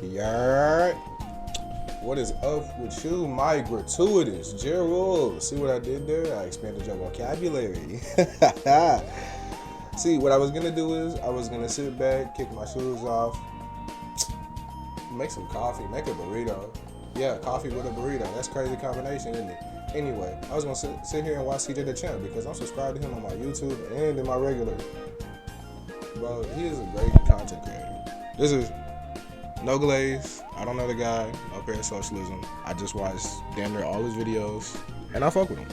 Yeah. What is up with you, my gratuitous Gerald? See what I did there? I expanded your vocabulary. See, what I was gonna do is I was gonna sit back, kick my shoes off, make some coffee, make a burrito. Yeah, coffee with a burrito. That's a crazy combination, isn't it? Anyway, I was gonna sit here and watch Cjdachamp because I'm subscribed to him on my YouTube and in my regular. Bro, he is a great content creator. This is no glaze. I don't know the guy. No parasocialism. I just watched damn near all his videos and I fuck with him.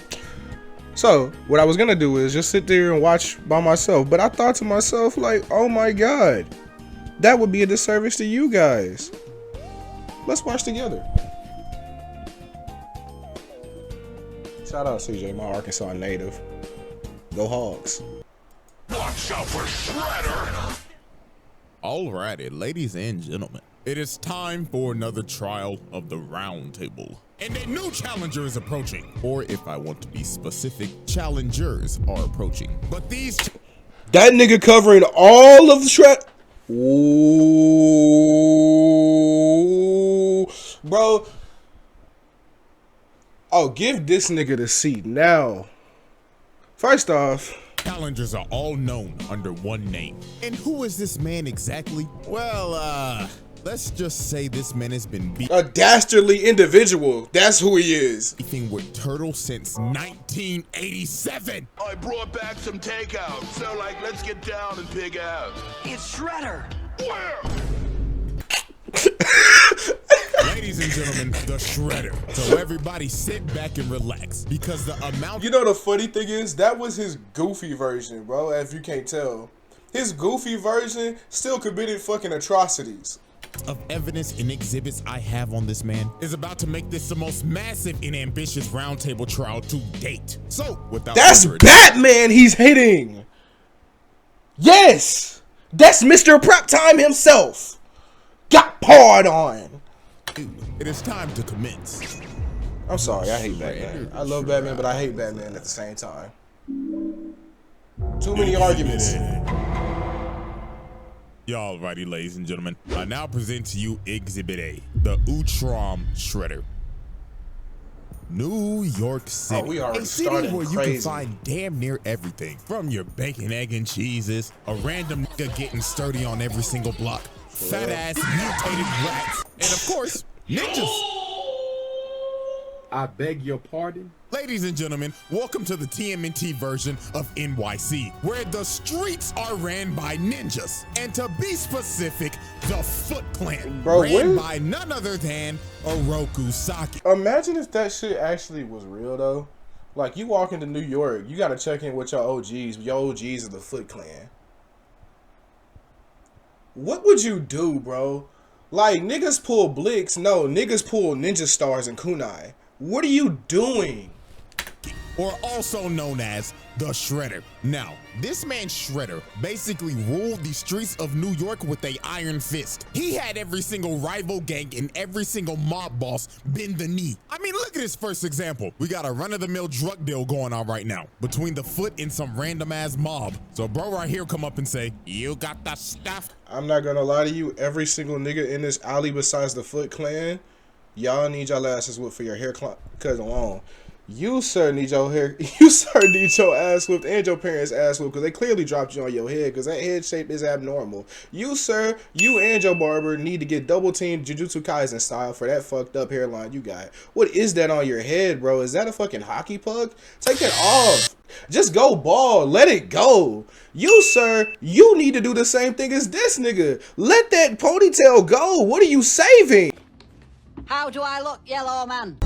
So what I was gonna do is just sit there and watch by myself. But I thought to myself, like, oh my god, that would be a disservice to you guys. Let's watch together. Shout out CJ, my Arkansas native. Go Hogs. Watch out for Shredder! Alrighty, ladies and gentlemen, it is time for another trial of the round table. And a new challenger is approaching. Or if I want to be specific, challengers are approaching. But these... That nigga covering all of the shred... Ooh. Bro. Oh, give this nigga the seat now. First off... Challengers are all known under one name. And who is this man exactly? Well, let's just say this man has been a dastardly individual. That's who he is. Beefing with Turtle since 1987. I brought back some takeout, so like, let's get down and pig out. It's Shredder. Where? Ladies and gentlemen, the Shredder. So everybody sit back and relax because the amount... You know the funny thing is, that was his goofy version, bro, if you can't tell. His goofy version still committed fucking atrocities. Of evidence and exhibits I have on this man is about to make this the most massive and ambitious roundtable trial to date. So, without That's Batman he's hitting! Yes! That's Mr. Prep Time himself! Got pawed on! It is time to commence. I'm sorry, I hate Batman. I love Batman, but I hate Batman at the same time. Too many arguments. Y'all righty, ladies and gentlemen. I now present to you Exhibit A, the Utrom Shredder. New York City. Oh, we already a city started where crazy. You can find damn near everything. From your bacon, egg, and cheeses, a random nigga getting sturdy on every single block, fat ass mutated rats, and of course, ninjas. I beg your pardon? Ladies and gentlemen, welcome to the TMNT version of NYC, where the streets are ran by ninjas. And to be specific, the Foot Clan, Bro, ran by none other than Oroku Saki. Imagine if that shit actually was real, though. Like, you walk into New York, you gotta check in with your OGs. Your OGs are the Foot Clan. What would you do, bro? Like, niggas pull Blicks. No, niggas pull Ninja Stars and Kunai. What are you doing? Or also known as the Shredder. Now, this man Shredder basically ruled the streets of New York with an iron fist. He had every single rival gang and every single mob boss bend the knee. I mean, look at his first example. We got a run-of-the-mill drug deal going on right now between the Foot and some random-ass mob. So bro right here come up and say, you got the stuff? I'm not gonna lie to you. Every single nigga in this alley besides the Foot Clan, y'all need y'all asses whipped for your hair cut alone. You, sir, need your hair. You, sir, need your ass whipped and your parents' ass whipped because they clearly dropped you on your head because that head shape is abnormal. You, sir, you and your barber need to get double teamed Jujutsu Kaisen style for that fucked up hairline you got. What is that on your head, bro? Is that a fucking hockey puck? Take it off. Just go bald. Let it go. You, sir, you need to do the same thing as this nigga. Let that ponytail go. What are you saving? How do I look, yellow man?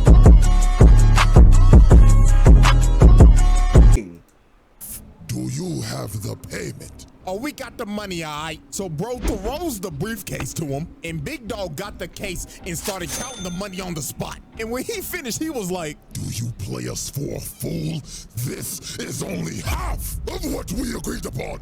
Do you have the payment? Oh, we got the money, all right. So bro throws the briefcase to him, and Big Dog got the case and started counting the money on the spot. And when he finished, he was like, do you play us for a fool? This is only half of what we agreed upon.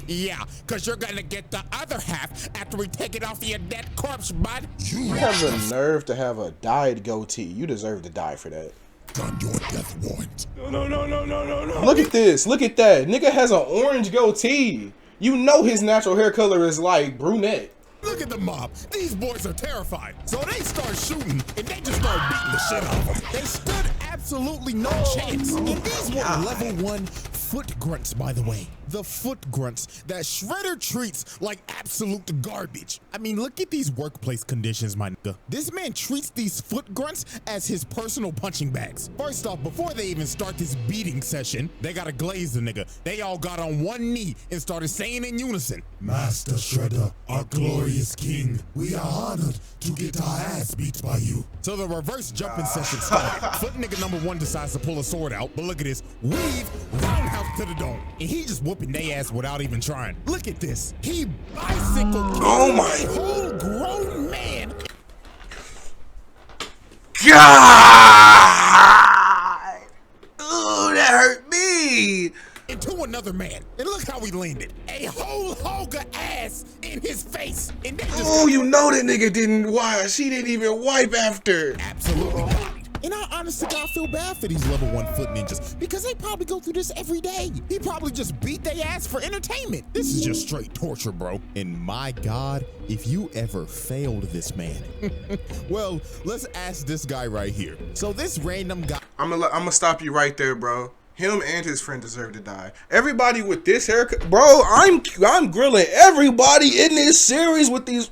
Yeah, because you're going to get the other half after we take it off your dead corpse, bud. You have the nerve to have a dyed goatee. You deserve to die for that. Done your death warrant. No. Look at this. Look at that. Nigga has an orange goatee. You know his natural hair color is like brunette. Look at the mob. These boys are terrified. So they start shooting and they just start beating the shit out of them. They stood absolutely no chance. And these were level 1 foot grunts, by the way. The foot grunts that Shredder treats like absolute garbage. I mean, look at these workplace conditions, my nigga. This man treats these foot grunts as his personal punching bags. First off, before they even start this beating session, they gotta glaze the nigga. They all got on one knee and started saying in unison, Master Shredder, our glorious king, we are honored to get our ass beat by you. So the reverse jumping session started. Foot nigga number 1 decides to pull a sword out, but look at this. Weave, roundhouse to the dome. And he just whooping they ass without even trying. Look at this. He bicycle kicked a whole grown man. God! Ooh, that hurt me. Into another man. And look how he landed. A whole hog of ass in his face. And they just Oh, you know that nigga didn't wash. He didn't even wipe after. absolutely bodied. And I honestly God feel bad for these level 1 foot ninjas because they probably go through this every day. He probably just beat their ass for entertainment. This is just straight torture, bro. And my God, if you ever failed this man. Well, let's ask this guy right here. So this random guy. I'm gonna stop you right there, bro. Him and his friend deserve to die. Everybody with this haircut, bro. I'm grilling everybody in this series with these.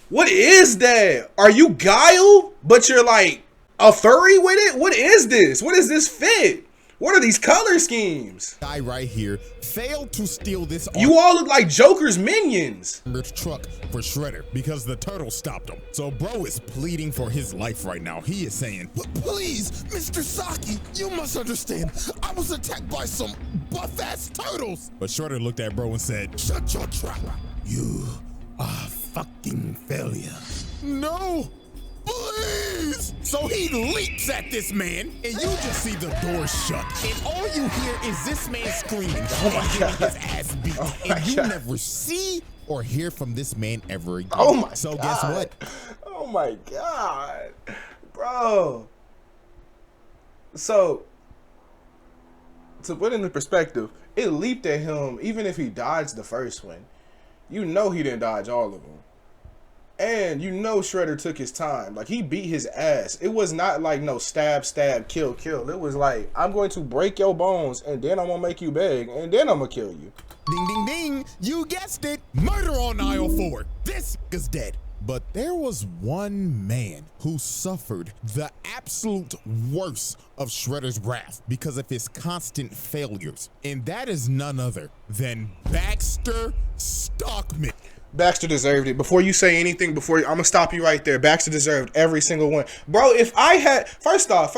What is that? Are you Guile? But you're like a furry with it? What is this? What is this fit? What are these color schemes? Guy right here failed to steal this. You all look like Joker's minions. Truck for Shredder because the turtle stopped him. So bro is pleading for his life right now. He is saying, Please, Mr. Saki, you must understand. I was attacked by some buff-ass turtles. but Shredder looked at bro and said, Shut your trap. You are fucking failure. no, please. So he leaps at this man and you just see the door shut. And all you hear is this man screaming and getting his ass beat. And you never see or hear from this man ever again. Oh my So God. guess what? Oh my God, bro. So to put it into perspective, it leaped at him even if he dodged the first one. You know he didn't dodge all of them. And you know Shredder took his time. Like, he beat his ass. It was not like no stab, stab, kill, kill. It was like, I'm going to break your bones, and then I'm going to make you beg, and then I'm going to kill you. Ding, ding, ding. You guessed it. Murder on aisle 4. This is dead. But there was one man who suffered the absolute worst of Shredder's wrath because of his constant failures. And that is none other than Baxter Stockman. Baxter deserved it. Before you say anything, I'm gonna stop you right there. Baxter deserved every single one. Bro, if I had first off.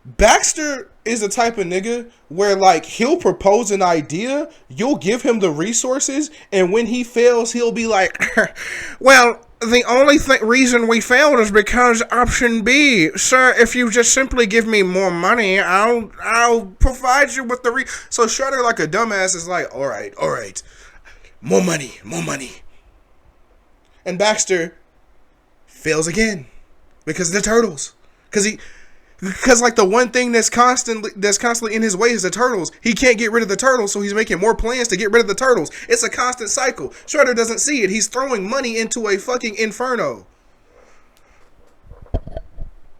Baxter is the type of nigga where like he'll propose an idea, you'll give him the resources, and when he fails, he'll be like, well, the only reason we failed is because option B. Sir, if you just simply give me more money, I'll provide you with the So Shredder, like a dumbass, is like, all right. More money. And Baxter fails again because of the turtles. Because like the one thing that's constantly in his way is the turtles. He can't get rid of the turtles, so he's making more plans to get rid of the turtles. It's a constant cycle. Shredder doesn't see it. He's throwing money into a fucking inferno.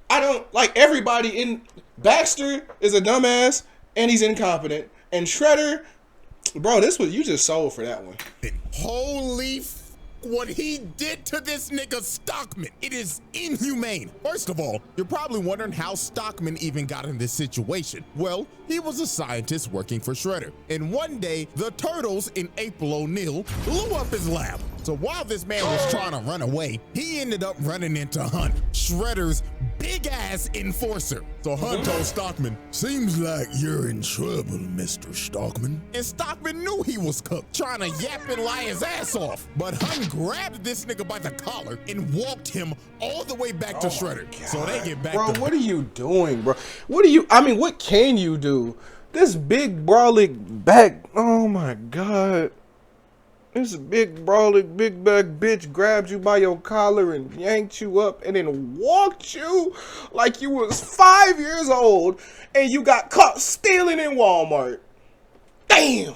I don't like everybody in Baxter is a dumbass and he's incompetent. And Shredder, bro, this was you just sold for that one. Holy what he did to this nigga Stockman. It is inhumane. First of all, you're probably wondering how Stockman even got in this situation. Well, he was a scientist working for Shredder. And one day, the Turtles in April O'Neil blew up his lab. So while this man was trying to run away, he ended up running into Hunt, Shredder's big-ass enforcer. So Hunt told Stockman, Seems like you're in trouble, Mr. Stockman. and Stockman knew he was cooked, trying to yap and lie his ass off. But Hunt grabbed this nigga by the collar and walked him all the way back to Shredder. So they get back Bro, to what are you doing, bro? What can you do? This big brawling back, oh my God. This big brawling, big back bitch grabbed you by your collar and yanked you up and then walked you like you was 5 years old and you got caught stealing in Walmart. Damn.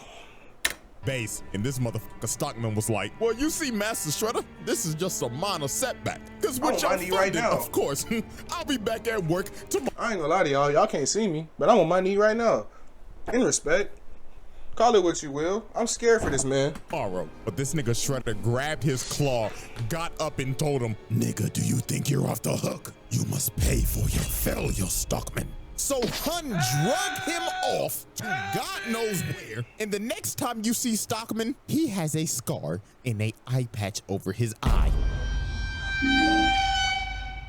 base, and this motherfucker Stockman was like, well, you see, Master Shredder, this is just a minor setback. Because with your funding, right now, of course, I'll be back at work tomorrow. I ain't gonna lie to y'all. Y'all can't see me, but I'm on my knee right now. In respect. Call it what you will. I'm scared for this man. But this nigga Shredder grabbed his claw, got up and told him, nigga, do you think you're off the hook? You must pay for your failure, Stockman. So Hun drug him off to God knows where, and the next time you see Stockman, he has a scar and a eye patch over his eye.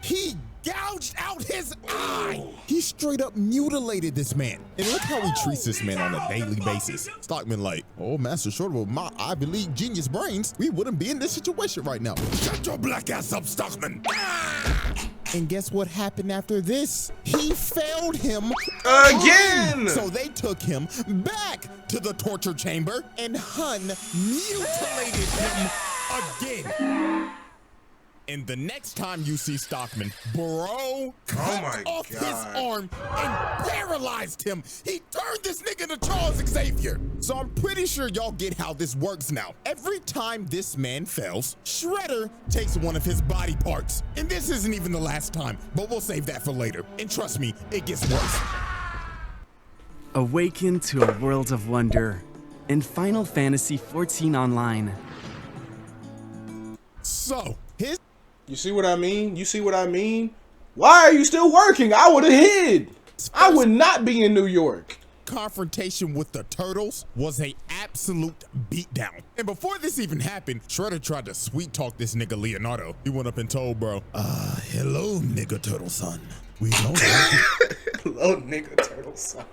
He gouged out his eye. He straight up mutilated this man. And look how he treats this man on a daily basis. Stockman like, oh, Master Shredder, with my Ivy League genius brains, we wouldn't be in this situation right now. Shut your black ass up, Stockman. And guess what happened after this? He failed him again. So they took him back to the torture chamber and Hun mutilated him again. And the next time you see Stockman, bro cut off his arm and paralyzed him. He turned this nigga to Charles Xavier. So I'm pretty sure y'all get how this works now. Every time this man fails, Shredder takes one of his body parts. And this isn't even the last time, but we'll save that for later. And trust me, it gets worse. Awaken to a world of wonder in Final Fantasy XIV Online. So, you see what I mean? You see what I mean? Why are you still working? I would have hid. I would not be in New York. Confrontation with the turtles was a absolute beatdown. And before this even happened, Shredder tried to sweet talk this nigga Leonardo. He went up and told bro, hello nigga turtle son. We don't have hello nigga turtle son.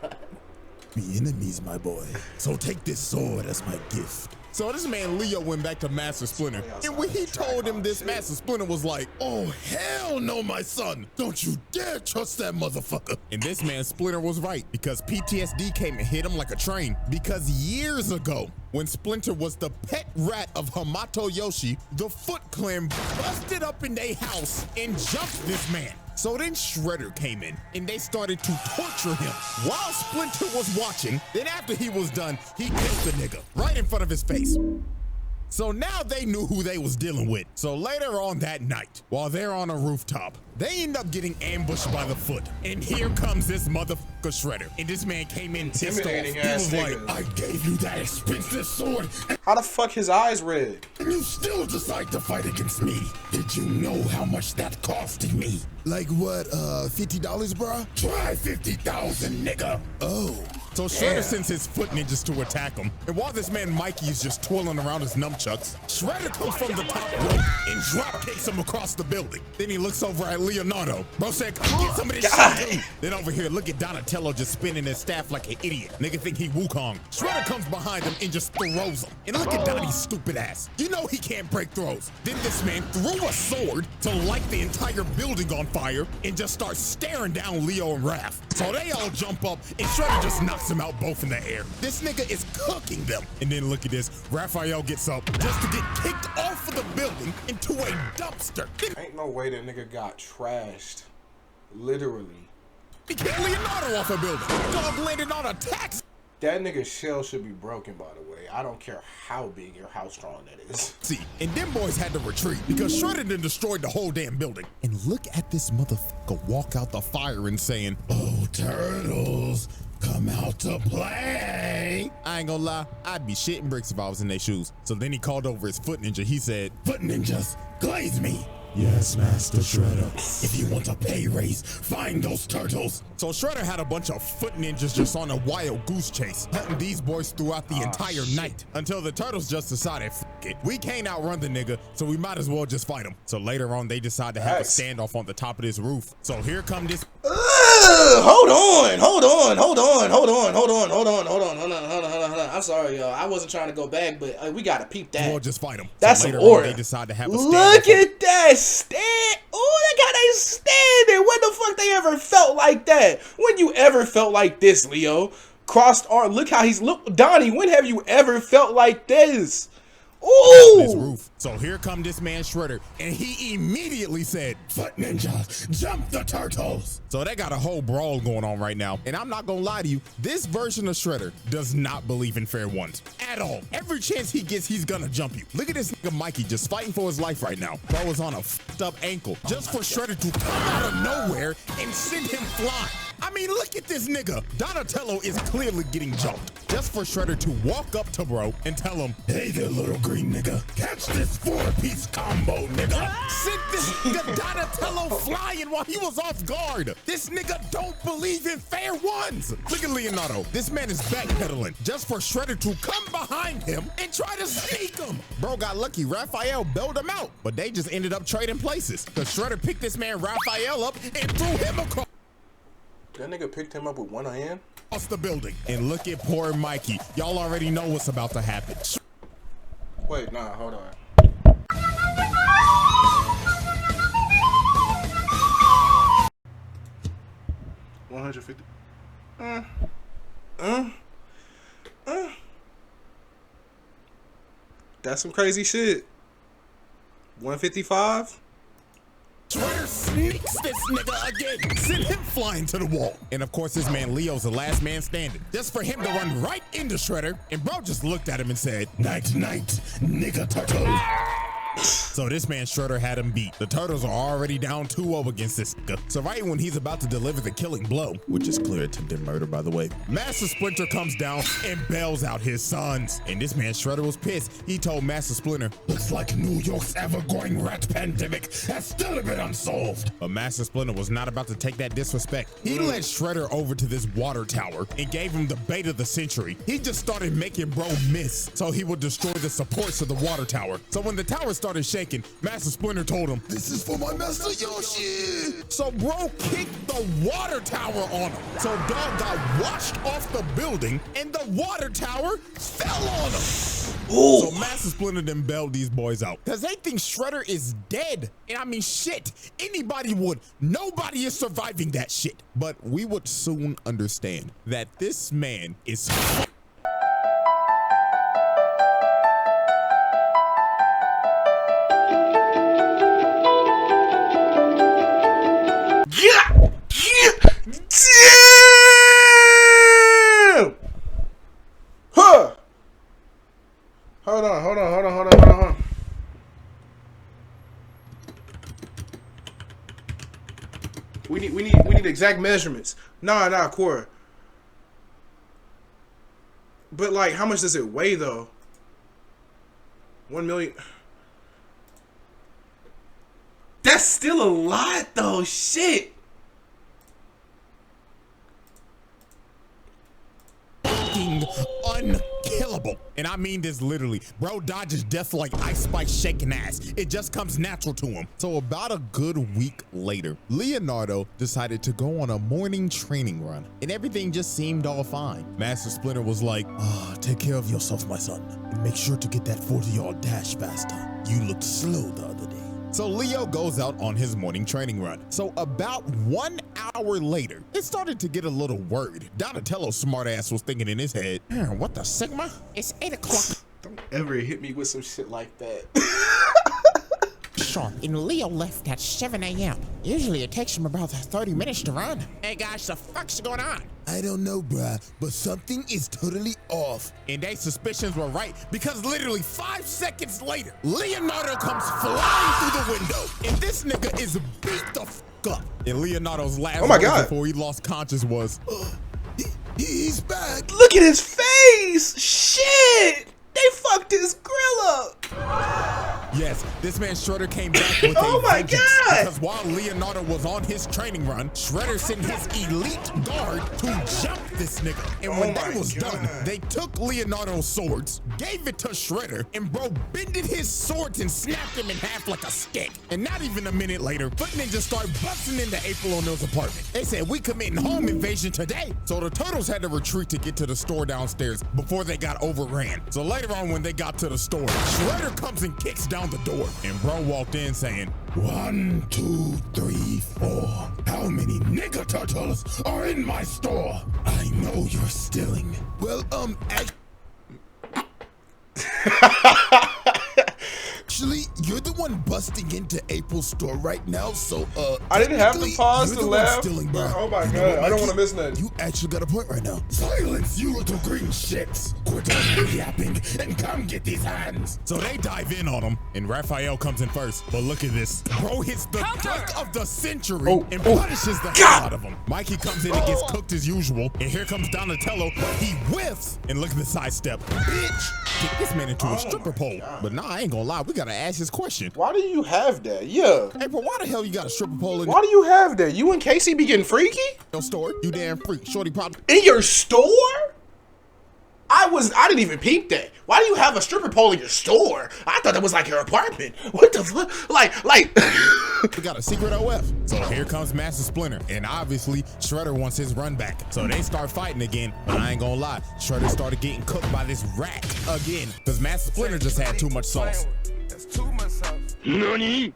Be enemies, my boy. So take this sword as my gift. So this man Leo went back to Master Splinter, and when he told him this, Master Splinter was like, oh hell no, my son, don't you dare trust that motherfucker. And this man Splinter was right, because PTSD came and hit him like a train. Because years ago, when Splinter was the pet rat of Hamato Yoshi, the Foot Clan busted up in their house and jumped this man. So then Shredder came in and they started to torture him while Splinter was watching. Then after he was done, he killed the nigga right in front of his face. So now they knew who they was dealing with. So later on that night, while they're on a rooftop, they end up getting ambushed by the Foot. And here comes this motherfucker Shredder. And this man came in pissed off. He was like, I gave you that expensive sword. How the fuck his eyes red? And you still decide to fight against me. Did you know how much that costed me? Like what, $50, bro? Try 50,000, nigga. Oh. So Shredder sends his foot ninjas to attack him. And while this man Mikey is just twirling around his nunchucks, Shredder comes from the top rope and drop kicks him across the building. Then he looks over at Leonardo. Bro said, come get some of this shit too. Then over here, look at Donatello just spinning his staff like an idiot. Nigga think he Wukong. Shredder comes behind him and just throws him. And look at Donnie's stupid ass. You know he can't break throws. Then this man threw a sword to light the entire building on fire and just starts staring down Leo and Raph. So they all jump up and Shredder just knocks them out both in the air. This nigga is cooking them. And then look at this. Raphael gets up just to get kicked off of the building into a dumpster. Ain't no way that nigga got trashed. Literally. He kicked Leonardo off a building. Dog landed on a tax. That nigga's shell should be broken, by the way. I don't care how big or how strong that is. See, and them boys had to retreat because Shredder done destroyed the whole damn building. And look at this motherfucker walk out the fire and saying, oh, turtles, come out to play. I ain't gonna lie, I'd be shitting bricks if I was in their shoes. So then he called over his foot ninja. He said, foot ninjas, glaze me. Yes, Master Shredder. If you want a pay raise, find those turtles. So Shredder had a bunch of foot ninjas just on a wild goose chase, hunting these boys throughout the entire night until the turtles just decided, F it, we can't outrun the nigga, so we might as well just fight him. So later on, they decide to have a standoff on the top of this roof. So here come this. Hold on. I'm sorry, y'all. I wasn't trying to go back, but we gotta peep that. We'll just fight him. That's so an order. They decide to have a standoff. Look at that stand. Oh, they got a standing. When the fuck they ever felt like that? When you ever felt like this, Leo? Crossed arm. Look how he's look. Donnie, when have you ever felt like this? this Ooh! roof. So here come this man Shredder, and he immediately said, Foot ninja, jump the turtles. so they got a whole brawl going on right now. And I'm not gonna lie to you, this version of Shredder does not believe in fair ones at all. Every chance he gets, he's gonna jump you. Look at this nigga Mikey just fighting for his life right now. Bro is on a fucked up ankle just for Shredder to come out of nowhere and send him flying. I mean, look at this nigga. Donatello is clearly getting jumped just for Shredder to walk up to bro and tell him, Hey there, little green nigga. Catch this 4-piece combo, nigga. sent this nigga Donatello flying while he was off guard. This nigga don't believe in fair ones. Look at Leonardo. This man is backpedaling just for Shredder to come behind him and try to sneak him. Bro got lucky. Raphael bailed him out, but they just ended up trading places. Because Shredder picked this man Raphael up and threw him across That nigga picked him up with one hand? the building. And look at poor Mikey. Y'all already know what's about to happen. Wait, nah, hold on. $150. That's some crazy shit. 155. Shredder sneaks this nigga again, send him flying to the wall. And of course, this man Leo's the last man standing, just for him to run right into Shredder. And bro just looked at him and said, Night, night, nigga turtle. so this man Shredder had him beat. The Turtles are already down 2-0 against this nigga. So right when he's about to deliver the killing blow, which is clear attempted murder by the way, Master Splinter comes down and bails out his sons. And this man Shredder was pissed. He told Master Splinter, Looks like New York's ever-growing rat pandemic has still been unsolved. but Master Splinter was not about to take that disrespect. He led Shredder over to this water tower and gave him the bait of the century. He just started making bro miss so he would destroy the supports of the water tower. So when the tower started shaking, Master Splinter told him, This is for my master Yoshi. so bro kicked the water tower on him. So dog got washed off the building and the water tower fell on him. Ooh. So Master Splinter then bailed these boys out because they think Shredder is dead. And I mean, shit, anybody would. Nobody is surviving that shit. But we would soon understand that this man is Damn! Huh! Hold on. We need exact measurements. Nah, Cora. But like, how much does it weigh though? 1 million. That's still a lot though. Shit. unkillable. And I mean this literally. Bro dodges death like Ice Spice shaking ass. It just comes natural to him. So about a good week later, Leonardo decided to go on a morning training run and everything just seemed all fine. Master Splinter was like, take care of yourself, my son, and make sure to get that 40-yard dash faster. You looked slow the other day. So Leo goes out on his morning training run. So about 1 hour later, it started to get a little worried. Donatello's smartass was thinking in his head, what the Sigma? It's 8 o'clock. Don't ever hit me with some shit like that. Sure, and Leo left at 7 a.m. Usually it takes him about 30 minutes to run. Hey guys, the fuck's going on? I don't know, bruh, but something is totally off. And their suspicions were right because literally 5 seconds later, Leonardo comes flying through the window and this nigga is beat the fuck up. And Leonardo's last Oh my words God. before he lost conscious was, He's back. Look at his face! Shit! They fucked his grill up! yes, this man Shredder came back with Oh a my vengeance God. because while Leonardo was on his training run, Shredder sent his elite guard to jump this nigga. And when Oh my that was God. done, they took Leonardo's swords, gave it to Shredder, and bro bended his swords and snapped him in half like a stick. And not even a minute later, Foot Ninja started busting into April O'Neil's apartment. They said, we committing home invasion today. So the Turtles had to retreat to get to the store downstairs before they got overran. So later on when they got to the store, Shredder comes and kicks down the door. And bro walked in saying, 1, 2, 3, 4. How many nigga turtles are in my store? I know you're stealing. Well, everyone busting into April's store right now, so I didn't have to technically, pause you're to the one laugh. stealing, bro. Oh my You know God, what, I don't Mikey? want to miss nothing. You actually got a point right now. Silence, you little green shits. Quit yapping and come get these hands. So they dive in on him, and Raphael comes in first. But look at this. Bro hits the dunk of the century and punishes the hell out of him. Mikey comes in and gets cooked as usual. And here comes Donatello. He whiffs. And look at the sidestep. Bitch! Kick this man into a stripper pole. But nah, I ain't gonna lie. We gotta ask this question. Why do you have that? Yeah. April, why the hell you got a stripper pole in Why do you have that? You and Casey be getting freaky? your store? You damn freak. Shorty probably. In your store? I didn't even peep that. Why do you have a stripper pole in your store? I thought that was like your apartment. What the fuck? Like. We got a secret OF. So here comes Master Splinter. And obviously, Shredder wants his run back. So they start fighting again. But I ain't gonna lie. Shredder started getting cooked by this rat again. Because Master Splinter just had too much sauce.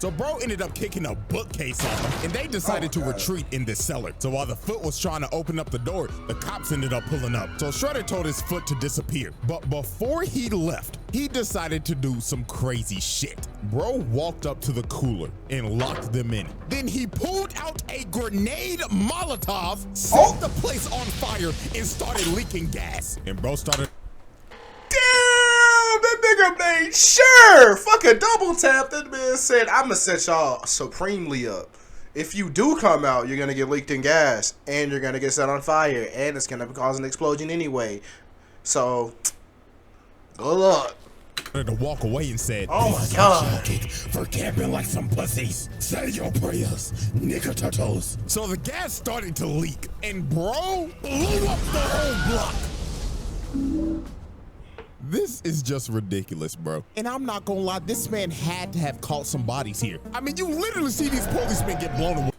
So bro ended up kicking a bookcase on him, and they decided to retreat in this cellar. So while the foot was trying to open up the door, the cops ended up pulling up. So Shredder told his foot to disappear. But before he left, he decided to do some crazy shit. Bro walked up to the cooler and locked them in. Then he pulled out a grenade Molotov, set the place on fire, and started leaking gas. And bro started. Damn, that nigga made sure. Fuck a double tap. That man said, I'ma set y'all supremely up. If you do come out, you're gonna get leaked in gas, and you're gonna get set on fire, and it's gonna cause an explosion anyway. So, good luck. To walk away and said, Oh my God. For camping like some pussies. Say your prayers, nigga turtles. So the gas started to leak, and bro blew up the whole block. This is just ridiculous, bro. And I'm not gonna lie, this man had to have caught some bodies here. I mean, you literally see these policemen get blown away.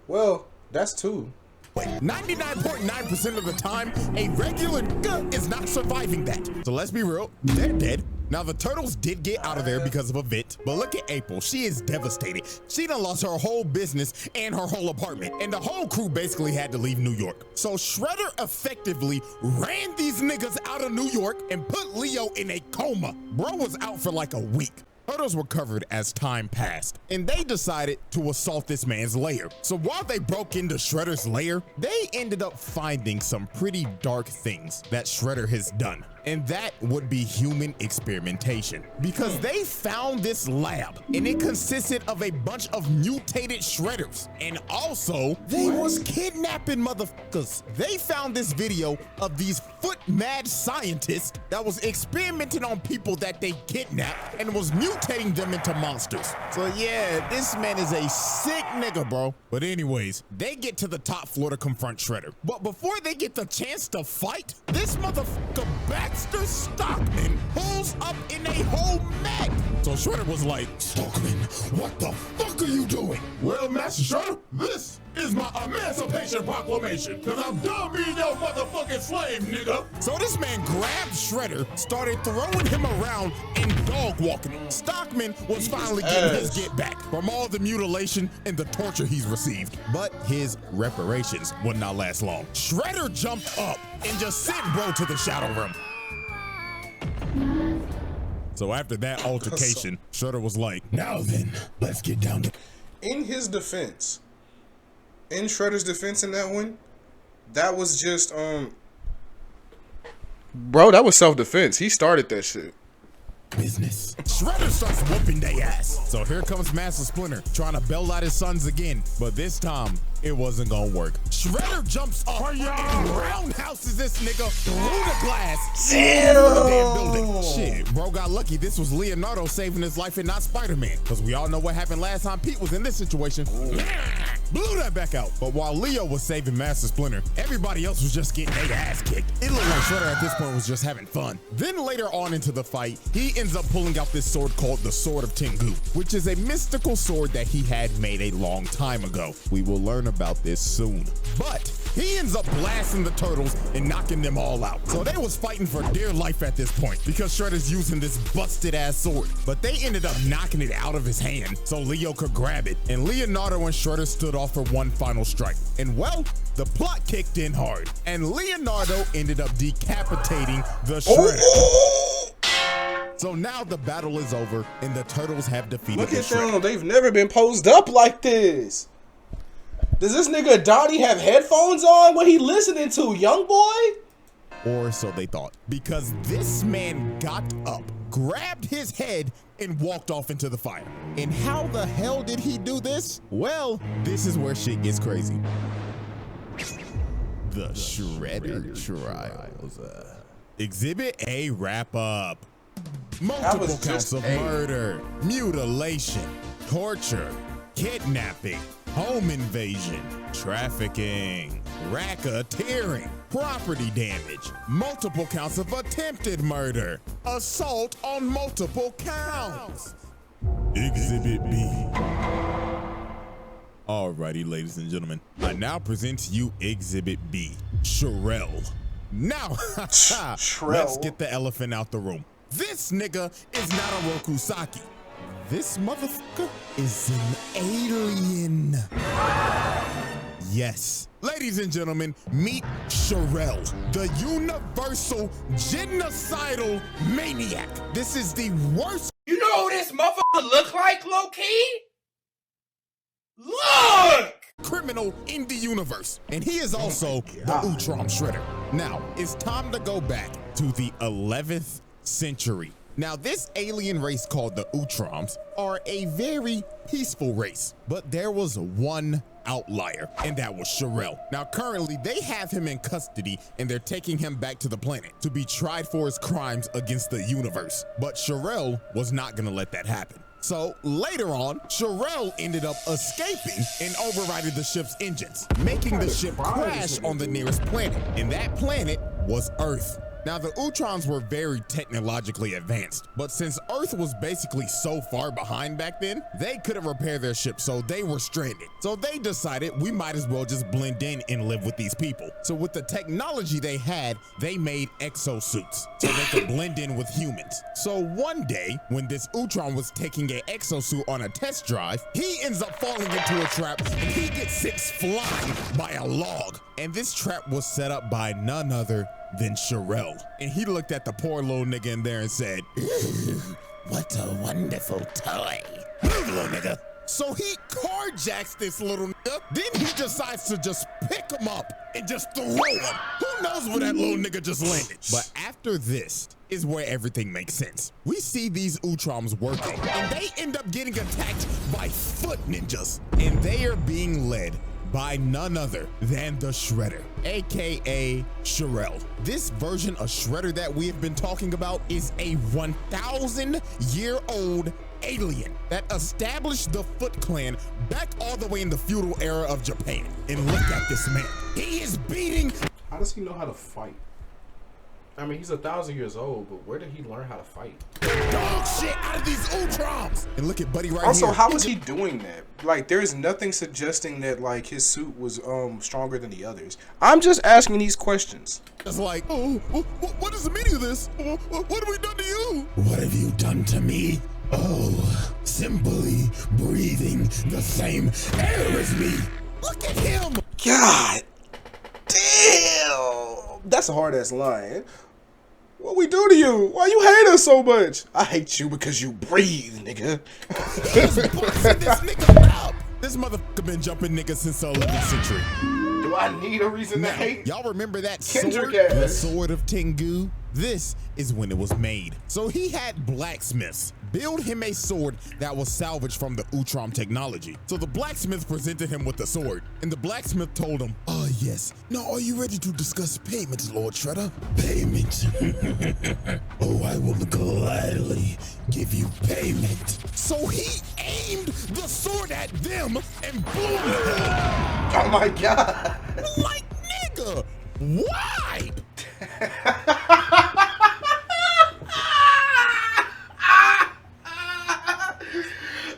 Well, that's two. 99.9% of the time, a regular nigga is not surviving that. So let's be real, they're dead. Now, the turtles did get out of there because of a vent, but look at April. She is devastated. She done lost her whole business and her whole apartment, and the whole crew basically had to leave New York. So Shredder effectively ran these niggas out of New York and put Leo in a coma. Bro was out for like a week. Turtles recovered as time passed, and they decided to assault this man's lair. So while they broke into Shredder's lair, they ended up finding some pretty dark things that Shredder has done. And that would be human experimentation. Because they found this lab, and it consisted of a bunch of mutated Shredders. And also, they was kidnapping motherfuckers. They found this video of these foot-mad scientists that was experimenting on people that they kidnapped and was mutating them into monsters. So yeah, this man is a sick nigga, bro. But anyways, they get to the top floor to confront Shredder. But before they get the chance to fight, this motherfucker Baxter Stockman pulls up in a whole mech. So Shredder was like, Stockman, what the fuck are you doing? well, Master Shredder, this is my Emancipation Proclamation, cause I'm done being your motherfucking slave, nigga. So this man grabbed Shredder, started throwing him around and dog walking him. Stockman was finally getting his get back from all the mutilation and the torture he's received. But his reparations would not last long. Shredder jumped up and just sent bro to the shadow room. So after that altercation, Shredder was like, Now then, let's get down to In his defense, in Shredder's defense in that one, that was just, bro, that was self-defense. He started that shit. business. Shredder starts whooping their ass. So here comes Master Splinter trying to bail out his sons again, but this time it wasn't gonna work. Shredder jumps up and roundhouses this nigga through the glass. Damn. The damn building. Shit, bro got lucky. This was Leonardo saving his life and not Spider-Man, because we all know what happened last time Pete was in this situation. Blew that back out. But while Leo was saving Master Splinter, everybody else was just getting their ass kicked. It looked like Shredder at this point was just having fun. Then later on into the fight, he ends up pulling out this sword called the Sword of Tengu, which is a mystical sword that he had made a long time ago. We will learn about this soon. But he ends up blasting the turtles and knocking them all out. So they was fighting for dear life at this point because Shredder's using this busted ass sword. But they ended up knocking it out of his hand so Leo could grab it. And Leonardo and Shredder stood off for one final strike. And well, the plot kicked in hard. And Leonardo ended up decapitating the Shredder. So now the battle is over and the turtles have defeated Look the at Shredder. them. They've never been posed up like this. Does this nigga Donnie have headphones on? What he listening to, young boy? Or so they thought. Because this man got up, grabbed his head, and walked off into the fire. And how the hell did he do this? Well, this is where shit gets crazy. The Shredder Trials. Exhibit A wrap up. Multiple counts of murder, mutilation, torture, kidnapping, home invasion, trafficking, racketeering, property damage, multiple counts of attempted murder, assault on multiple counts. Exhibit B. Alrighty, ladies and gentlemen, I now present to you Exhibit B, Sherelle. Now, let's get the elephant out the room. This nigga is not a Rokusaki. This motherfucker is an alien. Yes. Ladies and gentlemen, meet Sherelle, the universal genocidal maniac. This is the worst. You know who this motherfucker look like, low-key? Look! Criminal in the universe. And he is also the Utrom Shredder. Now, it's time to go back to the 11th century. Now, this alien race called the Utroms are a very peaceful race, but there was one outlier, and that was Sherelle. Now, currently, they have him in custody, and they're taking him back to the planet to be tried for his crimes against the universe. But Sherelle was not gonna let that happen. So later on, Sherelle ended up escaping and overriding the ship's engines, making the ship crash on the nearest planet, and that planet was Earth. Now, the Utrons were very technologically advanced, but since Earth was basically so far behind back then, they couldn't repair their ship, so they were stranded. So they decided we might as well just blend in and live with these people. So with the technology they had, they made exosuits so they could blend in with humans. So one day, when this Utron was taking an exosuit on a test drive, he ends up falling into a trap and he gets sent flying by a log. And this trap was set up by none other than Sherelle. And he looked at the poor little nigga in there and said, "What a wonderful toy. Move, little nigga." So he carjacks this little nigga. Then he decides to just pick him up and just throw him. Who knows where that little nigga just landed? But after this is where everything makes sense. We see these Utroms working, and they end up getting attacked by foot ninjas. And they are being led by none other than the Shredder, aka Sherelle. This version of Shredder that we have been talking about is a 1,000-year-old alien that established the Foot Clan back all the way in the feudal era of Japan. And look at this man. He is beating. How does he know how to fight? I mean, he's 1,000 years old, but where did he learn how to fight? Dog shit out of these Utroms. And look at Buddy right Also, here. how was he doing that? Like, there's nothing suggesting that, like, his suit was stronger than the others. I'm just asking these questions. It's like, oh, what is the meaning of this? What have we done to you? What have you done to me? Oh, simply breathing the same air as me. Look at him. God damn. That's a hard-ass line. What we do to you? Why you hate us so much? I hate you because you breathe, nigga. He's busting this nigga up. This motherfucker been jumping niggas since the 11th century. Do I need a reason to hate? Y'all remember that Kendrick sword? ass. The sword of Tengu? This is when it was made. So he had blacksmiths build him a sword that was salvaged from the Utrom technology. So the blacksmith presented him with the sword, and the blacksmith told him, "Ah, yes. Now are you ready to discuss payment, Lord Shredder?" Payment? Oh, I will gladly give you payment. So he aimed the sword at them and blew them to hell. Oh my god. Like, nigga, why?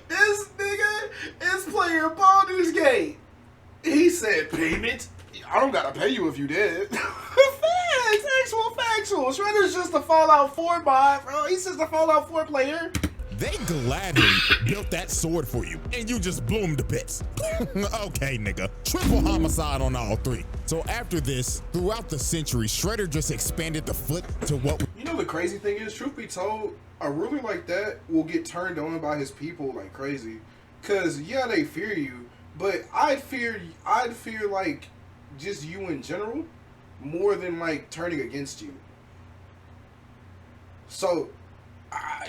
This nigga is playing Baldur's Gate. He said payment. I don't gotta pay you if you did. Factual. Shredder's just a Fallout 4 bot, bro. He's just a Fallout 4 player. They gladly built that sword for you, and you just blew them to bits. Okay, nigga. Triple homicide on all three. So after this, throughout the century, Shredder just expanded the Foot to what... You know the crazy thing is, truth be told, a ruler like that will get turned on by his people like crazy. Cause yeah, they fear you, but I'd fear like just you in general more than like turning against you. So, I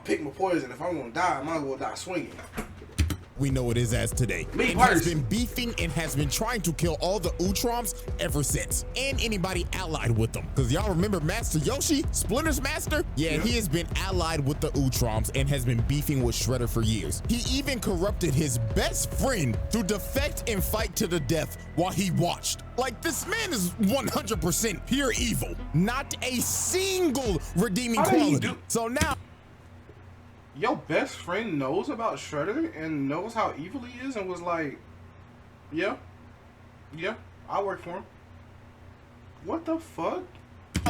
pick my poison. If I'm gonna die, I might as well die swinging. We know it is as today. It has been beefing and has been trying to kill all the Utroms ever since, and anybody allied with them. Because y'all remember Master Yoshi, Splinter's master? Yeah, he has been allied with the Utroms and has been beefing with Shredder for years. He even corrupted his best friend to defect and fight to the death while he watched. Like, this man is 100% pure evil. Not a single redeeming quality. So now, your best friend knows about Shredder and knows how evil he is and was like, yeah, I work for him. What the fuck?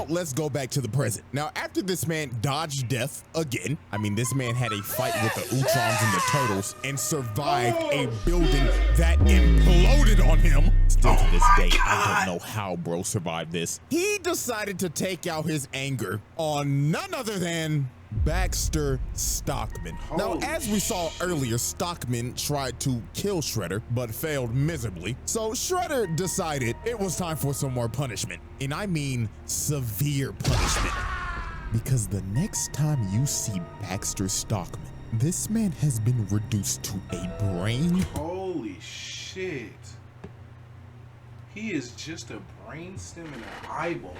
Let's go back to the present. Now, after this man dodged death again, I mean, this man had a fight with the Utroms and the Turtles and survived a building that imploded on him. Still to this day, I don't know how bro survived this. He decided to take out his anger on none other than Baxter Stockman. Now, as we saw earlier, Stockman tried to kill Shredder, but failed miserably. So Shredder decided it was time for some more punishment. And I mean severe punishment. Because the next time you see Baxter Stockman, this man has been reduced to a brain. Holy shit. He is just a brainstem and an eyeball.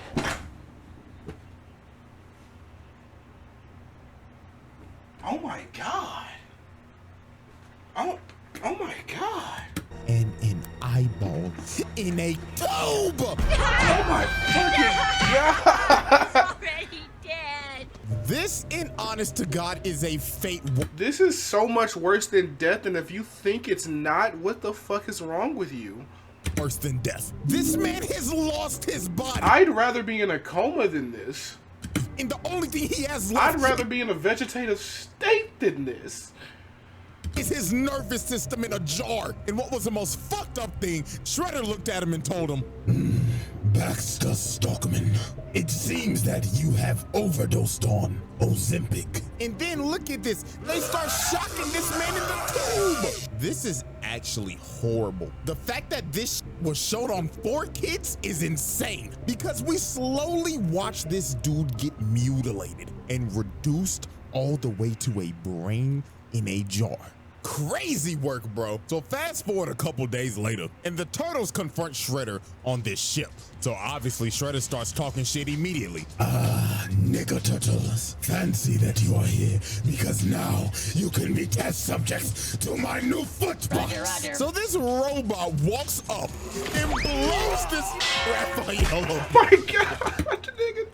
Oh my god. Oh my god. And an eyeball in a tube. Oh my fucking god. Already dead. This, in honest to God, is a fate. This is so much worse than death, and if you think it's not, what the fuck is wrong with you? Worse than death. This man has lost his body. I'd rather be in a coma than this. And the only thing he has left, I'd rather be in a vegetative state than this, is his nervous system in a jar. And what was the most fucked up thing, Shredder looked at him and told him, Baxter Stockman, it seems that you have overdosed on Ozempic. And then look at this, they start shocking this man in the tube. This is actually horrible. The fact that this was showed on 4Kids is insane, because we slowly watch this dude get mutilated and reduced all the way to a brain in a jar. Crazy work, bro. So fast forward a couple days later, and the Turtles confront Shredder on this ship. So obviously Shredder starts talking shit immediately. Nigga Turtles, fancy that you are here, because now you can be test subjects to my new footbox. So this robot walks up and blows this Raphael. oh my god, nigga,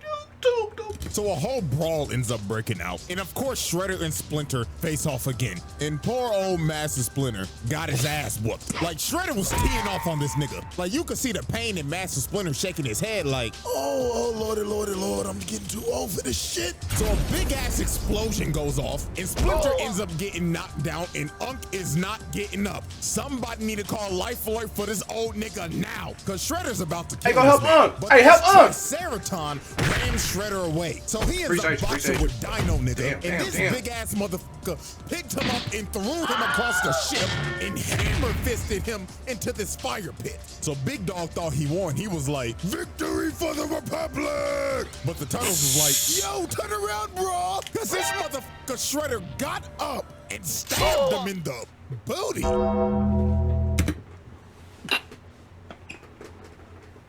So a whole brawl ends up breaking out. And of course, Shredder and Splinter face off again. And poor old Master Splinter got his ass whooped. Like, Shredder was teeing off on this nigga. Like, you could see the pain in Master Splinter shaking his head like, Oh, lordy, Lord, I'm getting too old for this shit. So a big ass explosion goes off, and Splinter ends up getting knocked down, and Unk is not getting up. Somebody need to call Life Alert for this old nigga now, cause Shredder's about to kill go help Unk. But Hey, help Unk. Triceratops ran Shredder away, so he ends up boxing with Dino nigga, and this big ass motherfucker picked him up and threw him across the ship and hammer fisted him into this fire pit. So Big Dog thought he won. He was like, Victory for the Republic! but the Turtles was like, yo, turn around, bro. Cause this motherfucker Shredder got up and stabbed him in the booty.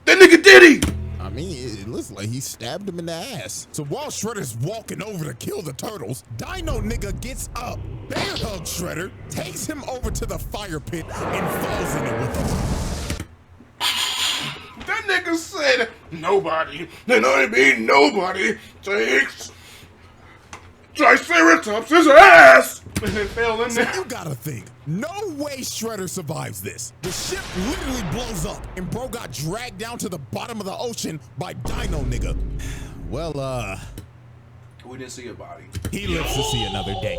that nigga did he? I mean, it looks like he stabbed him in the ass. So while Shredder's walking over to kill the Turtles, Dino nigga gets up, bear hugs Shredder, takes him over to the fire pit, and falls in it with him. That nigga said nobody, and I mean nobody, takes Triceratops' ass! And it fell in So there. you gotta think, no way Shredder survives this. The ship literally blows up, and bro got dragged down to the bottom of the ocean by Dino nigga. Well, We didn't see a body. he lives to see another day.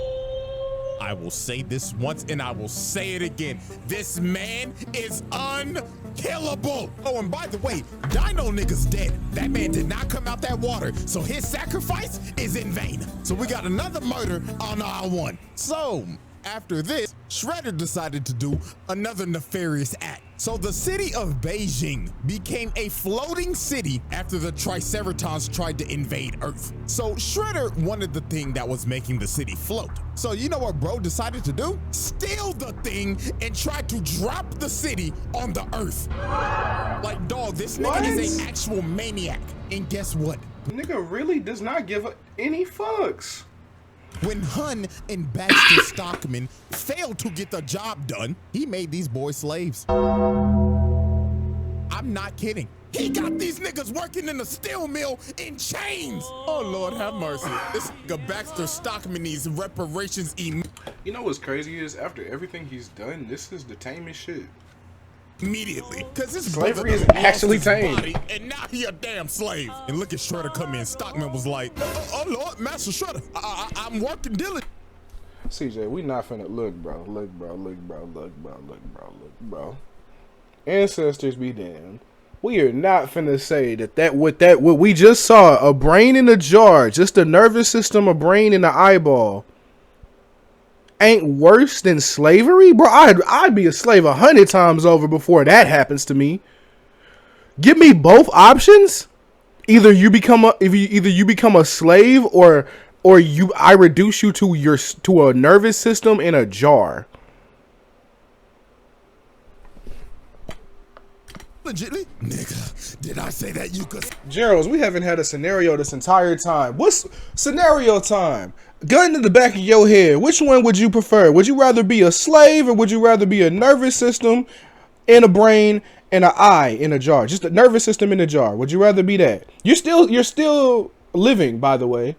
I will say this once and I will say it again. This man is unkillable. Oh, and by the way, Dino nigga's dead. That man did not come out that water, so his sacrifice is in vain. So we got another murder on our one. So after this, Shredder decided to do another nefarious act. So the city of Beijing became a floating city after the Triceratons tried to invade Earth. So Shredder wanted the thing that was making the city float. So you know what bro decided to do? Steal the thing and try to drop the city on the Earth. Like, dog, this nigga is an actual maniac. And guess what? Nigga really does not give any fucks. When Hun and Baxter Stockman failed to get the job done, he made these boys slaves. I'm not kidding. He got these niggas working in the steel mill in chains. Oh, Lord have mercy. This nigga Baxter Stockman needs reparations. You know what's crazy is after everything he's done, this is the tamest shit. Immediately, because this slavery is actually tame, and now he a damn slave. And look at Shredder come in. Stockman was like, "Oh Lord, Master Shredder, I'm working diligently." CJ, we not finna look, bro. Ancestors be damned. We are not finna say what we just saw, a brain in a jar, just a nervous system, a brain in the eyeball, ain't worse than slavery, bro. I'd be a slave 100 times over before that happens to me. Give me both options. Either you become a slave, or I reduce you to a nervous system in a jar. Legitly, nigga, did I say that you could? Gerald, we haven't had a scenario this entire time. What's scenario time? Gun to the back of your head. Which one would you prefer? Would you rather be a slave, or would you rather be a nervous system in a brain and an eye in a jar? Just a nervous system in a jar. Would you rather be that? You're still living, by the way.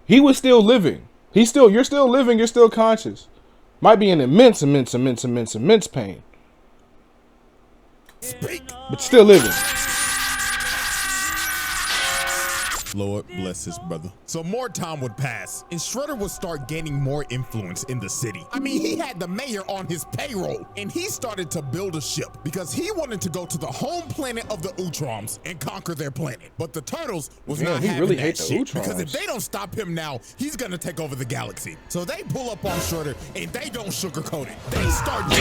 He was still living. You're still living. You're still conscious. Might be in immense pain. Speak. But still living. Lord bless his brother. So more time would pass, and Shredder would start gaining more influence in the city. I mean, he had the mayor on his payroll, and he started to build a ship because he wanted to go to the home planet of the Utroms and conquer their planet. But the Turtles was not having really that hate the shit, Utroms. because if they don't stop him now, he's gonna take over the galaxy. So they pull up on Shredder, and they don't sugarcoat it. They start the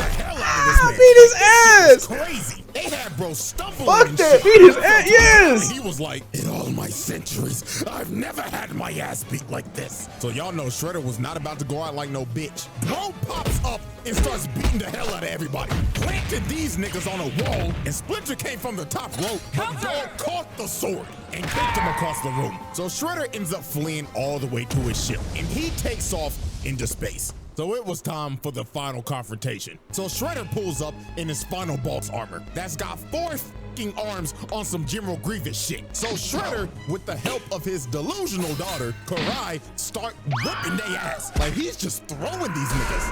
hell out of this man. Beat his ass. Crazy. They had bro stumbling. Fuck that. Beat his ass. Yes. He was like, in all my centuries, I've never had my ass beat like this. So y'all know Shredder was not about to go out like no bitch. Bro pops up and starts beating the hell out of everybody. Planted these niggas on a wall, and Splinter came from the top rope, but Dog caught the sword and kicked him across the room. So Shredder ends up fleeing all the way to his ship, and he takes off into space. So it was time for the final confrontation. So Shredder pulls up in his final boss armor that's got 4 fucking arms on some General Grievous shit. So Shredder, with the help of his delusional daughter, Karai, start whipping their ass. Like, he's just throwing these niggas.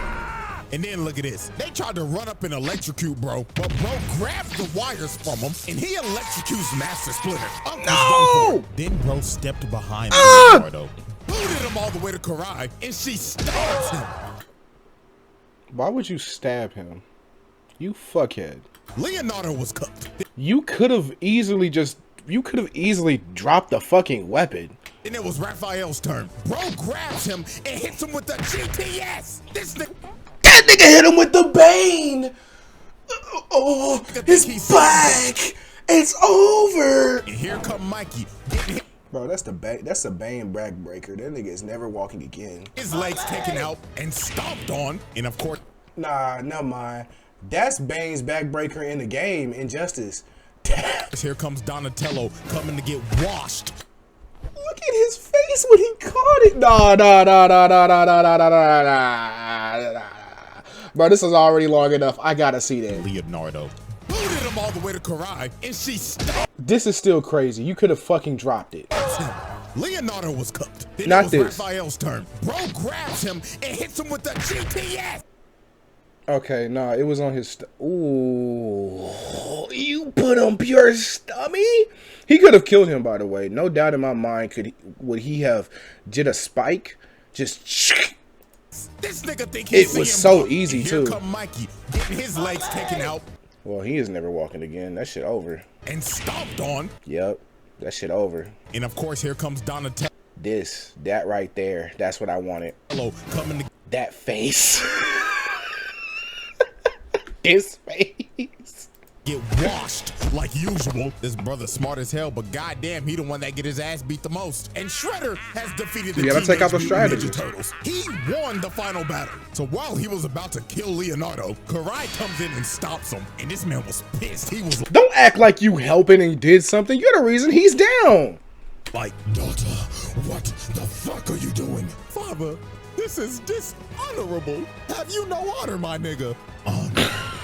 And then look at this. They tried to run up and electrocute bro, but bro grabs the wires from him and he electrocutes Master Splinter. No! Then bro stepped behind Leonardo, booted him all the way to Karai, and she stabs him. Why would you stab him? You fuckhead. Leonardo was cooked. You could have easily dropped the fucking weapon. Then it was Raphael's turn. Bro grabs him and hits him with the GPS. That nigga hit him with the Bane. Oh, his back. It's over. And here come Mikey getting hit. Bro, that's the Bane backbreaker. That nigga is never walking again. His legs taken out and stomped on, and of course, nah, never mind. That's Bane's backbreaker in the game, Injustice. Here comes Donatello coming to get washed. Look at his face when he caught it. Nah. Bro, this is already long enough. I gotta see that. Leonardo booted him all the way to Karai, and she stopped. This is still crazy. You could have fucking dropped it. Leonardo was cooked. Then Not it was this. Raphael's turn. Bro grabs him and hits him with the GPS. Okay, nah, it was on his. Ooh, you put on pure stummy? He could have killed him, by the way. No doubt in my mind. Would he have did a spike? Just This nigga think it was so easy here too. Come Mikey, getting his legs taken out. Well, he is never walking again. That shit over. And stomped on. Yep, that shit over. And of course, here comes Donatello. That right there. That's what I wanted. Coming to that face. His face. get washed like usual. This brother's smart as hell, but goddamn, he the one that get his ass beat the most. And Shredder has defeated the take out the strategy. Ninja Turtles. He won the final battle. So while he was about to kill Leonardo, Karai comes in and stops him. And this man was pissed. He was don't act like you helping and did something. You're the reason he's down. like, Daughter, what the fuck are you doing? Father, this is dishonorable. Have you no honor, my nigga?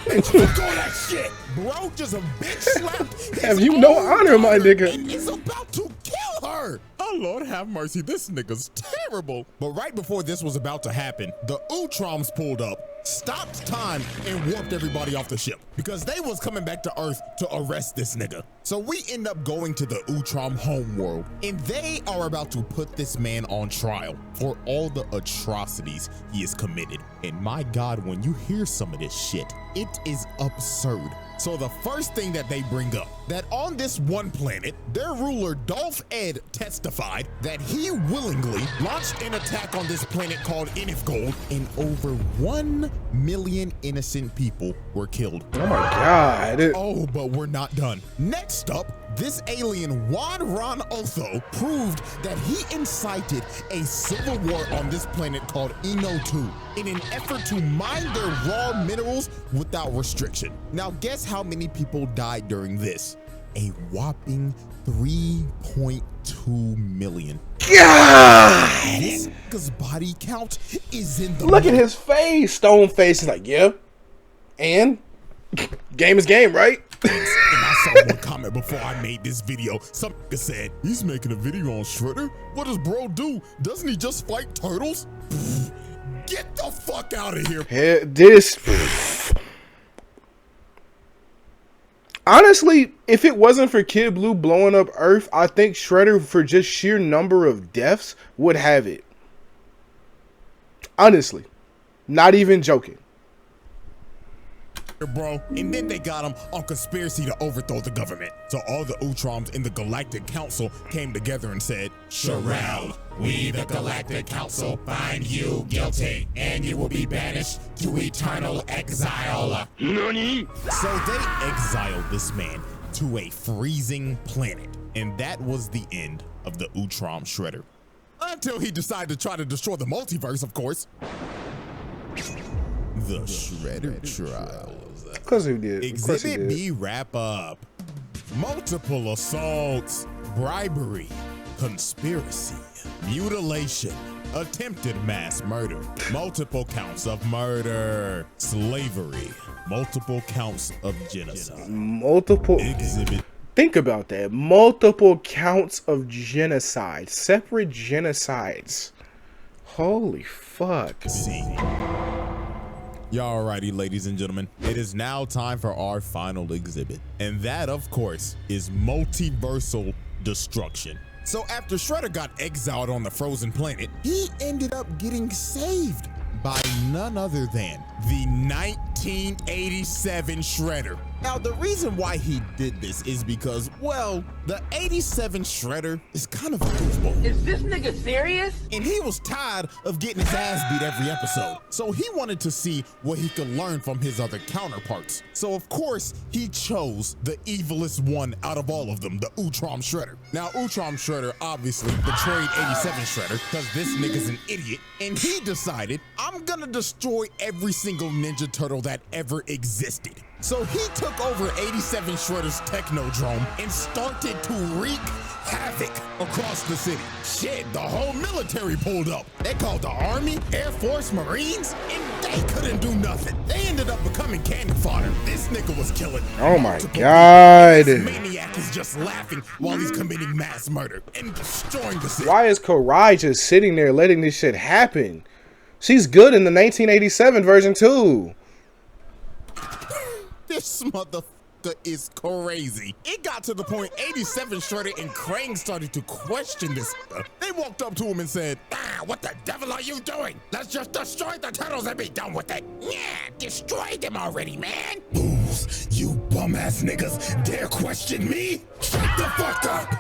Fuck all that shit. Bro just a bitch slapped his Have you no own honor, my daughter nigga? and is about to kill her. Oh, Lord have mercy. This nigga's terrible. But right before this was about to happen, the Utroms pulled up, stopped time, and warped everybody off the ship because they was coming back to Earth to arrest this nigga. So we end up going to the Utrom homeworld, and they are about to put this man on trial for all the atrocities he has committed. And my God, when you hear some of this shit, it is absurd. So the first thing that they bring up, that on this one planet, their ruler Dolph Ed testified that he willingly launched an attack on this planet called Inifgold, and over 1 million innocent people were killed. Oh my God. Oh, but we're not done. Next up, this alien Juan Ron Otho proved that he incited a civil war on this planet called Eno 2 in an effort to mine their raw minerals without restriction. Now guess how many people died during this? A whopping 3.2 million. God! This nigga's body count is in the Look at his face. Stone face is like, yeah. And game is game, right? And I saw one comment before I made this video. Some nigga said, he's making a video on Shredder? What does bro do? Doesn't he just fight turtles? Get the fuck out of here. Honestly, if it wasn't for Kid Blue blowing up Earth, I think Shredder, for just sheer number of deaths, would have it. Honestly. Not even joking. Bro, and then they got him on conspiracy to overthrow the government. So all the Utroms in the Galactic Council came together and said, Sherelle, we the Galactic Council find you guilty, and you will be banished to eternal exile. NANI? So they exiled this man to a freezing planet, and that was the end of the Utrom Shredder. Until he decided to try to destroy the multiverse, of course. The Shredder Trials. Of course he did. Exhibit B wrap up. Multiple assaults, bribery, conspiracy, mutilation, attempted mass murder, multiple counts of murder, slavery, multiple counts of genocide. Multiple. Exhibit. Think about that. Multiple counts of genocide. Separate genocides. Holy fuck. C. Y'all righty, ladies and gentlemen. It is now time for our final exhibit. And that, of course, is multiversal destruction. So after Shredder got exiled on the frozen planet, he ended up getting saved by none other than the 1987 Shredder. Now, the reason why he did this is because, well, the 87 Shredder is kind of a goofball. Is this nigga serious? And he was tired of getting his ass beat every episode. So he wanted to see what he could learn from his other counterparts. So of course, he chose the evilest one out of all of them, the Utrom Shredder. Now, Utrom Shredder obviously betrayed 87 Shredder because this nigga's an idiot. And he decided, I'm gonna destroy every single Ninja Turtle that ever existed. So he took over 87 Shredder's Technodrome and started to wreak havoc across the city. Shit, the whole military pulled up. They called the Army, Air Force, Marines, and they couldn't do nothing. They ended up becoming cannon fodder. This nigga was killing. Oh my God. This maniac is just laughing while he's committing mass murder and destroying the city. Why is Karai just sitting there letting this shit happen? She's good in the 1987 version too. This mother... nigga is crazy. It got to the point 87 Shredder and Krang started to question this. They walked up to him and said, What the devil are you doing? Let's just destroy the turtles and be done with it. Yeah, destroy them already, man. Fools, you bum-ass niggas dare question me? Shut the fuck up!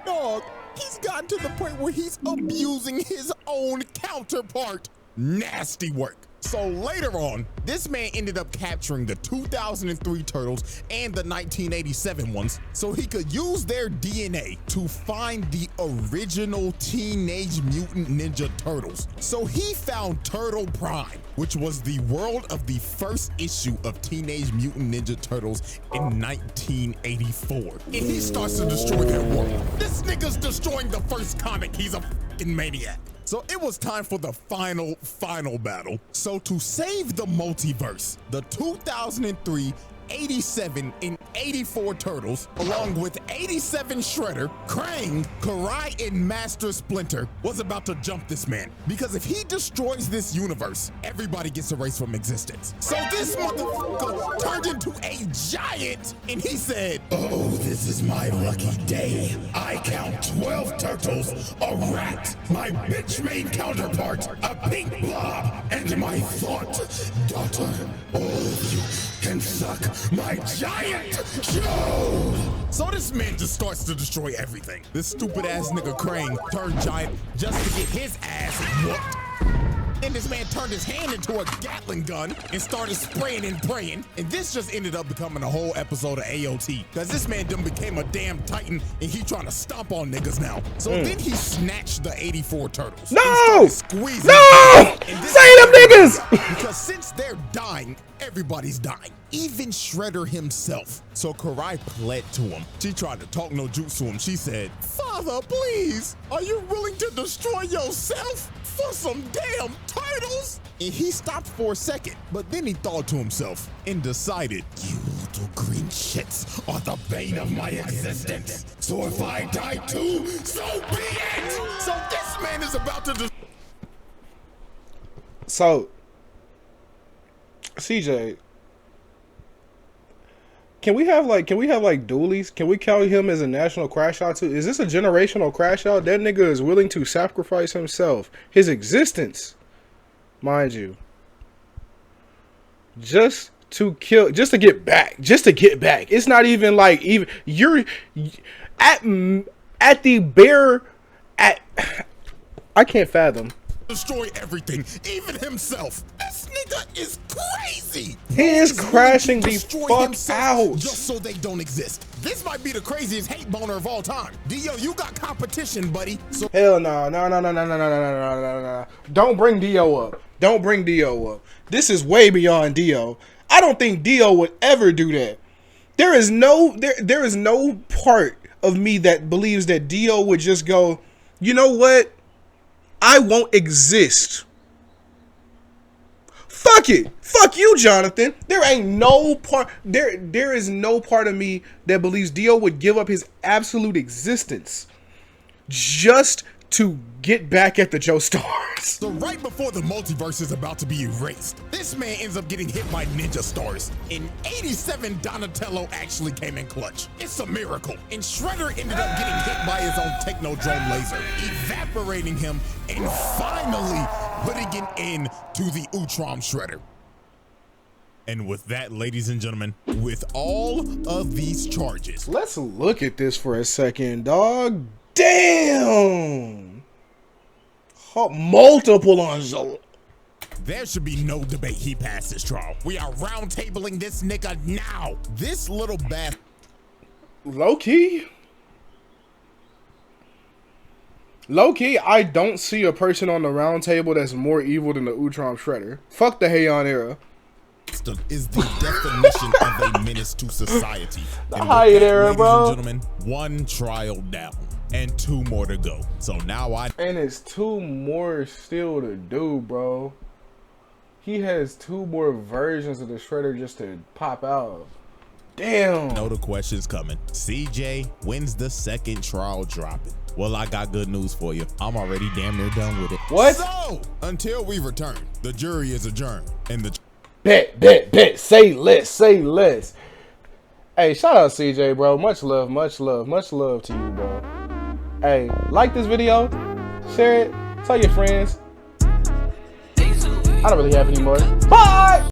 dog, he's gotten to the point where he's abusing his own counterpart. Nasty work. So later on, this man ended up capturing the 2003 turtles and the 1987 ones so he could use their DNA to find the original Teenage Mutant Ninja Turtles. So he found Turtle Prime, which was the world of the first issue of Teenage Mutant Ninja Turtles in 1984. And he starts to destroy their world. This nigga's destroying the first comic. He's a fucking maniac. So it was time for the final battle. So to save the multiverse, the 2003, 87, and 84 Turtles, along with 87 Shredder, Krang, Karai, and Master Splinter, was about to jump this man. Because if he destroys this universe, everybody gets erased from existence. So this motherfucker turned into a giant, and he said, "Oh, this is my lucky day. I count 12 turtles, a rat, my bitch-made counterpart, a pink blob, and my thought daughter. All of you can suck my giant show." So this man just starts to destroy everything. This stupid ass nigga Krang turned giant just to get his ass whooped. And this man turned his hand into a Gatling gun and started spraying and praying. And this just ended up becoming a whole episode of AOT. Cause this man done became a damn titan and he trying to stomp on niggas now. So then he snatched the 84 turtles. No! Squeezing No! Say them niggas! Because since they're dying, everybody's dying. Even Shredder himself. So Karai pled to him. She tried to talk no jutsu to him. She said, "Father, please, are you willing to destroy yourself for some damn turtles?" And he stopped for a second, but then he thought to himself and decided, "You little green shits are the bane of my existence. So if I die too, so be it." So this man is about to So, CJ, can we have like dualies? Can we count him as a national crash out too? Is this a generational crash out? That nigga is willing to sacrifice himself, his existence, mind you, just to get back. It's not even like you're at the bare at. I can't fathom. Destroy everything, even himself. This nigga is crazy. He is crashing the fuck out just so they don't exist. This might be the craziest hate boner of all time. Dio, you got competition, buddy. So hell no. Don't bring Dio up. This is way beyond Dio. I don't think Dio would ever do that. There is no part of me that believes that Dio would just go, "You know what? I won't exist. Fuck it. Fuck you, Jonathan." There ain't no part. There is no part of me that believes Dio would give up his absolute existence just to get back at the Joestars. So right before the multiverse is about to be erased, this man ends up getting hit by ninja stars. In 87, Donatello actually came in clutch. It's a miracle. And Shredder ended up getting hit by his own Technodrome laser, evaporating him and finally putting an end to the Ultron Shredder. And with that, ladies and gentlemen, with all of these charges, let's look at this for a second, dog. Damn! Multiple on Zola. There should be no debate he passed this trial. We are round-tabling this nigga now. This little bat. Low-key, I don't see a person on the round table that's more evil than the Ultron Shredder. Fuck the Heian era. Is the definition of a menace to society. The Hyatt era, bro. Ladies and gentlemen, one trial down and two more to go. So now and it's two more still to do, bro. He has two more versions of the Shredder just to pop out. Damn. Know the question's coming. CJ, when's the second trial dropping? Well, I got good news for you. I'm already damn near done with it. What? So, until we return, the jury is adjourned and the Bet. Say less. Hey, shout out CJ, bro. Much love, much love, much love to you, bro. Hey, like this video, share it, tell your friends. I don't really have any more. Bye!